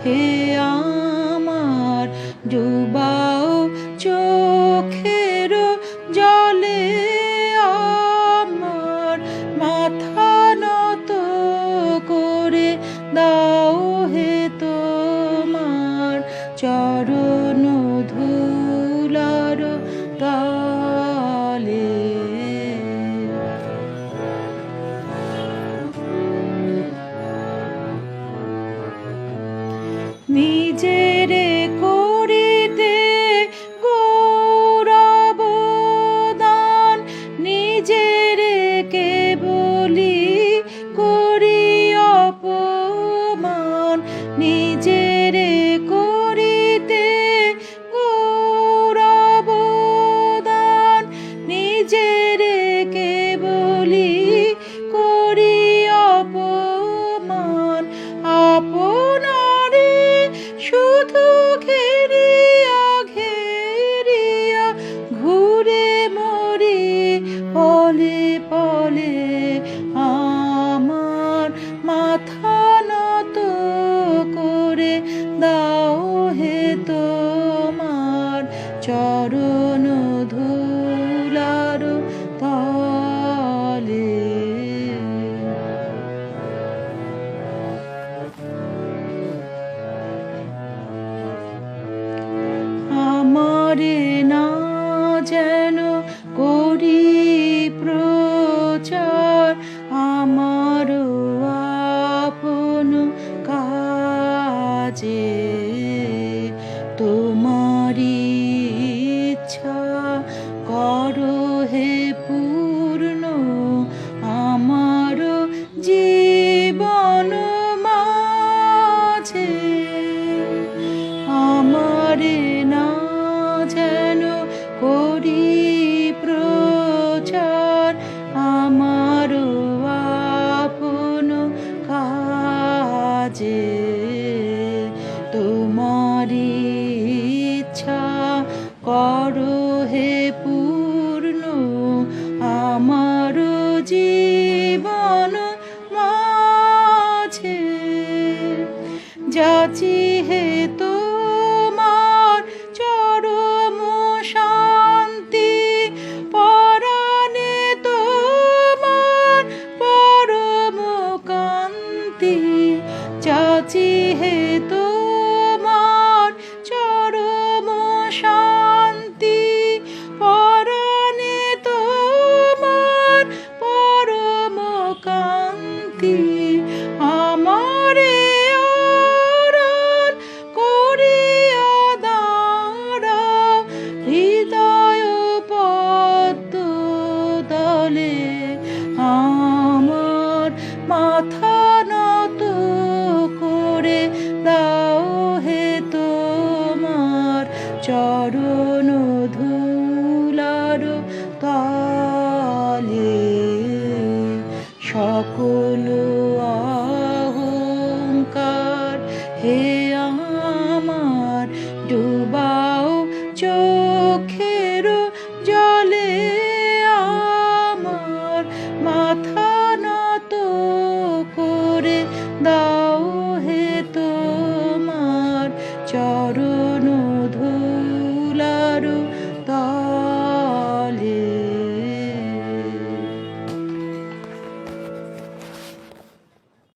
হে আমার ডুবাও চোখের জলে আমার মাথা নত করে দাও হে তোমার চরণ ধুলার তলে। নিজেরে করিতে গৌরব দান, নিজেরে কেবলি করি অপমান, নিজেরে করিতে গৌরব দান, নিজেরে কেবলি করি অপমান। আপনারে শুধু ঘেরিয়া ঘেরিয়া ঘুরে মরি পলে পলে, আমার মাথা নত করে দাও হে তোমার চরণ ধুলার তলে। আমারে না যেন করি প্রচার, আমার আপন কাজে তোমারি ইচ্ছা করো হে পূর্ণ আমার জীবন মাঝে। আমারে না যেন করি প্রচার, আমার আপন কাজে তোমারি ইচ্ছা করো হে পূর্ণ আমার জীবন মাঝে। যাচি হে তোমার চরম শান্তি, পরাণে তোমার পরম কান্তি। যাচি হে তোমার চরম শান্তি, পরাণে তোমার পরম কান্তি। আমারে আড়াল করিয়া দাঁড়াও হৃদয় পদ্ম তলে, আমার মাথা নত করে দাও হে তোমার চরণ ধুলার তলে। সকল অহংকার হে আমার ডুবাও চোখের জলে, আমার মাথা নত করে দাও